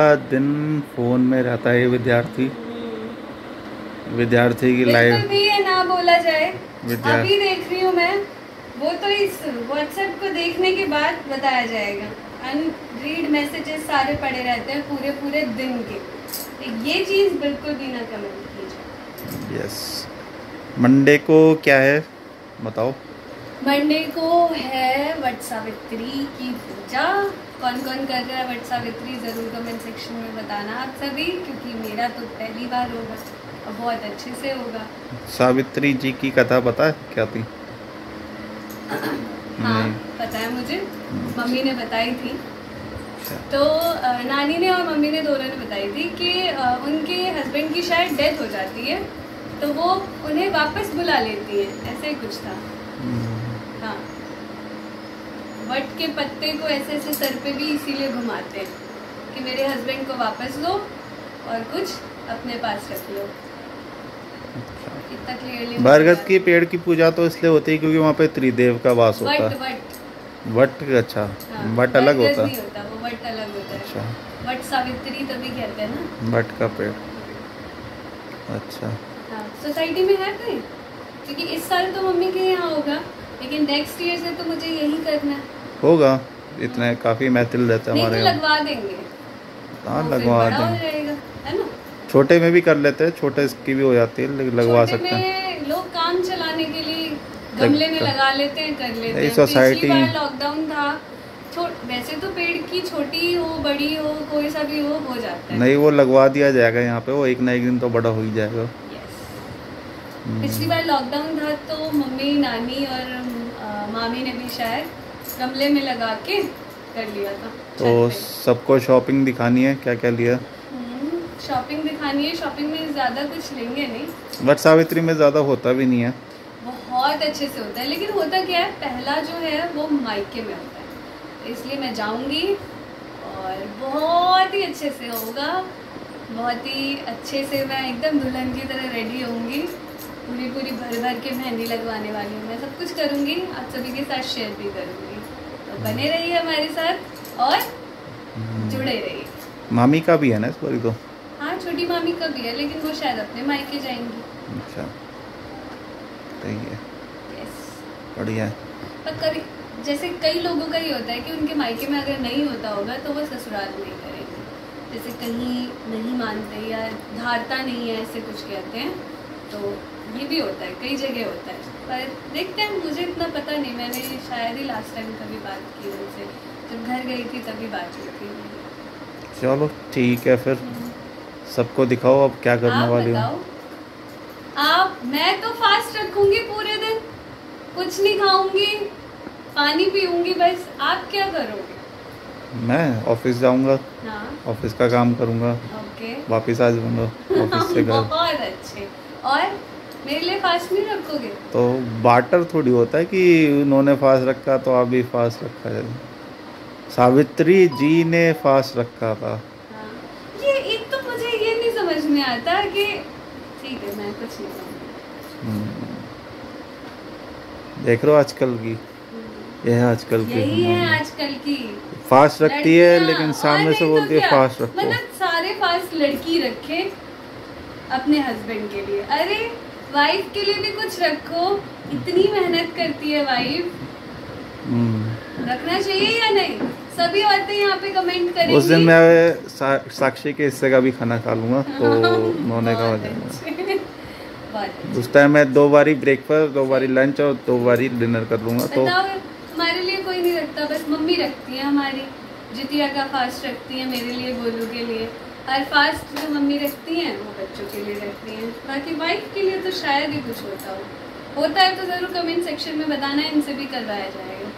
पूरा दिन फोन में रहता है विद्यार्थी। विद्यार्थी की लाइफ बिल्कुल भी ये ना बोला जाए। अभी देख रही हूँ मैं, वो तो इस व्हाट्सएप को देखने के बाद बताया जाएगा। अनरीड मैसेजेस सारे पड़े रहते हैं पूरे पूरे दिन के। ये चीज़ बिल्कुल भी ना कमेंट कीजिए। यस। मंडे को क्या है बताओ। मंडे को है वट सावित्री की पूजा। कौन कौन कर रहा है वट सावित्री जरूर कमेंट सेक्शन में बताना आप सभी, क्योंकि मेरा तो पहली बार होगा और बहुत अच्छे से होगा। सावित्री जी की कथा पता है क्या थी? हाँ पता है मुझे, मम्मी ने बताई थी। तो नानी ने और मम्मी ने दोनों ने बताई थी कि उनके हस्बैंड की शायद डेथ हो जाती है तो वो उन्हें वापस बुला लेती है, ऐसे ही कुछ था। हाँ, वट के पत्ते को ऐसे ऐसे सर पे भी इसीलिए घुमाते हैं कि मेरे हस्बैंड को वापस लो और कुछ अपने पास रख लो। इतना क्लियरली। बरगद की पेड़ की पूजा तो इसलिए होती है क्योंकि वहाँ पे त्रिदेव का वास होता है। वट अच्छा। हाँ, वट अलग होता है। वो वट अलग होता है। अच्छा। वट सावित्री तभी कहते हैं ना, वट का पेड़। अच्छा। हाँ, सोसाइटी में है कोई? क्योंकि इस साल तो मम्मी के यहाँ होगा, लेकिन नेक्स्ट ईयर से तो मुझे यही करना है। होगा, इतने काफी महफिल रहता है हमारे यहाँ। लगवा देंगे। हाँ लगवा देंगे, है ना। छोटे में भी कर लेते हैं, छोटे की भी हो जाती है लेकिन लगवा सकते हैं। लोग काम चलाने के लिए गमले में लगा लेते हैं, कर लेते हैं। सोसाइटी लॉकडाउन था, वैसे तो पेड़ की छोटी हो बड़ी हो कोई सा भी हो जाता है। नहीं वो लगवा दिया जाएगा यहाँ पे, वो एक ना एक दिन तो बड़ा हो ही जाएगा। पिछली बार लॉकडाउन था तो मम्मी नानी और मामी ने भी शायद गमले में लगा के कर लिया था। तो सबको शॉपिंग दिखानी है, क्या क्या लिया? शॉपिंग दिखानी है। शॉपिंग में ज़्यादा कुछ लेंगे नहीं, वट सावित्री में ज़्यादा होता भी नहीं है। बहुत अच्छे से होता है, लेकिन होता क्या है, पहला जो है वो मायके में होता है, इसलिए मैं जाऊंगी और बहुत ही अच्छे से होगा। बहुत ही अच्छे से मैं एकदम दुल्हन की तरह रेडी होंगी, पूरी पूरी भर भर के मेहंदी लगवाने वाली हूँ। मैं सब कुछ करूँगी, आप सभी के साथ शेयर भी करूँगी, तो बने रहिए हमारे साथ और जुड़े रहिए। मामी का भी है ना इस बार तो? हाँ छोटी मामी का भी है, लेकिन वो शायद अपने मायके जाएंगी। अच्छा सही है। यस बढ़िया है। पर कभी जैसे कई लोगों का ये होता है कि उनके मायके में अगर नहीं होता होगा तो वो ससुराल में ही करेंगे, जैसे कहीं नहीं मानते या धारता नहीं है ऐसे कुछ कहते हैं, तो ये भी होता है, कई जगह होता है। पर देखते हैं, मुझे इतना पता नहीं, मैंने शायद ही लास्ट टाइम कभी बात की उनसे, जब घर गई थी तभी बात की थी। चलो ठीक है फिर, सबको दिखाओ अब क्या करने वाली हो आप। मैं तो फास्ट रखूंगी पूरे दिन, कुछ नहीं खाऊंगी, पानी पीऊंगी बस। आप क्या करोगे? मैं ऑफिस जाऊंगा, ऑफिस का काम करूंगा, वापस आ जाऊंगा ऑफिस से घर। बहुत अच्छे। और मेरे लिए फास्ट नहीं रखोगे? तो बार्टर थोड़ी होता है कि उन्होंने फास्ट रखा तो आप भी फास्ट रखा है। सावित्री जी ने फास्ट रखा था। ये एक तो मुझे ये नहीं समझ में आता कि ठीक है मैं कुछ नहीं कहूँगी। देख रहे हो आजकल की, ये है आजकल की, यही है आजकल की। फास्ट रखती है लेकिन सामने से बोलती है फास्ट रखो। मतलब सारे फास्ट लड़की रखे अपने हस्बैंड के लिए, अरे वाइफ के लिए भी कुछ रखो, इतनी मेहनत करती है वाइफ, रखना चाहिए या नहीं? सभी औरतें यहाँ पे कमेंट करेंगी। उस दिन मैं साक्षी के हिस्से का भी खाना खा लूंगा, तो उन्होंने कहा उस टाइम मैं 2 बारी ब्रेकफास्ट, 2 बारी लंच और 2 बारी डिनर कर लूंगा। तो हमारे लिए कोई नहीं रखता, बस मम्मी रखती है हमारी। जितिया का फास्ट रखती है मेरे लिए, गोलू के लिए। हर फास्ट जो मम्मी रखती हैं वो बच्चों के लिए रखती हैं। बाकी वाइफ के लिए तो शायद ही कुछ होता है तो ज़रूर कमेंट सेक्शन में बताना, इनसे भी करवाया जाएगा।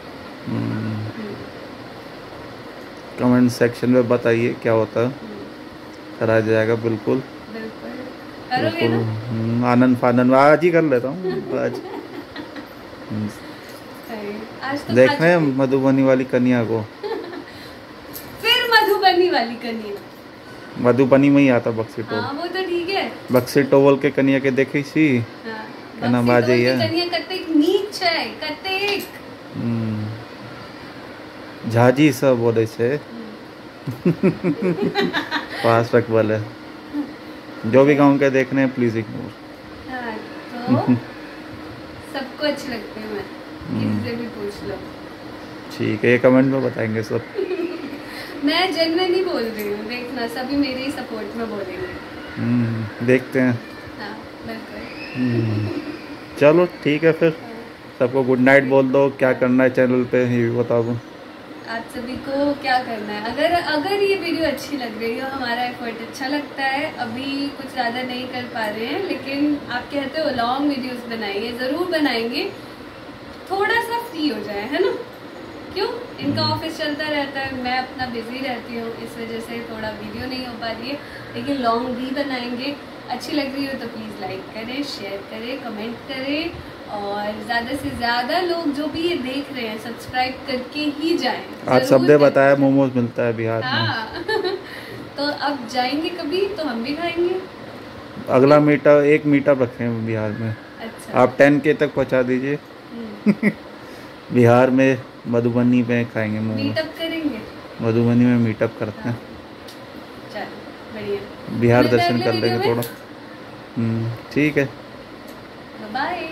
कमेंट सेक्शन में बताइए क्या होता है, कराया जाएगा बिल्कुल बिल्कुल। आनंद फानंद आज ही कर लेता हूँ आज तो देख रहे हैं मधुबनी वाली कन्या को। फिर मधुबनी वाली कन्या, मधुबनी में ही आता बक्सी टोल। हाँ वो तो ठीक है, बक्सी टोल के कन्या के देखी सी कना बाजे है कन्या कतेक नीक छै, कतेक झाजी सब बोले छे। फास्ट रखबल है। जो भी गाँव के देखने हैं प्लीज इग्नोर। हाँ, तो सबको अच्छे लगते हैं, मैं किसी से भी पूछ लो। ठीक है, ये कमेंट में बताएंगे सब। मैं जेन्युइनली बोल रही हूँ, देखना सभी मेरे ही सपोर्ट में बोलेंगे। देखते हैं। हाँ बिल्कुल। चलो ठीक है फिर, सबको गुड नाइट बोल दो। क्या करना है चैनल पे ये भी बता दो। आप सभी को क्या करना है, अगर ये वीडियो अच्छी लग रही हो, हमारा एफर्ट अच्छा लगता है, अभी कुछ ज़्यादा नहीं कर पा रहे हैं, लेकिन आप कहते हो लॉन्ग वीडियोस बनाइए, ज़रूर बनाएंगे, थोड़ा सा फ्री हो जाए, है ना। क्यों, इनका ऑफिस चलता रहता है, मैं अपना बिजी रहती हूँ, इस वजह से थोड़ा वीडियो नहीं हो पा रही है, लेकिन लॉन्ग भी बनाएंगे। अच्छी लग रही हो तो प्लीज़ लाइक करें, शेयर करें, कमेंट करें, और ज़्यादा से ज़्यादा लोग जो भी ये देख रहे हैं सब्सक्राइब करके ही जाएं। आज सबने बताया मोमोज मिलता है बिहार हाँ। में। तो अब जाएंगे कभी तो हम भी खाएंगे। अगला मीटअप, एक मीटअप रखे हैं बिहार में। अच्छा। आप 10K तक पहुंचा दीजिए। बिहार में मधुबनी में खाएंगे मोमोज। मीटअप करेंगे, मधुबनी में मीटअप करते हैं। चलो बढ़िया, बिहार दर्शन कर लेंगे थोड़ा। ठीक है, बाय।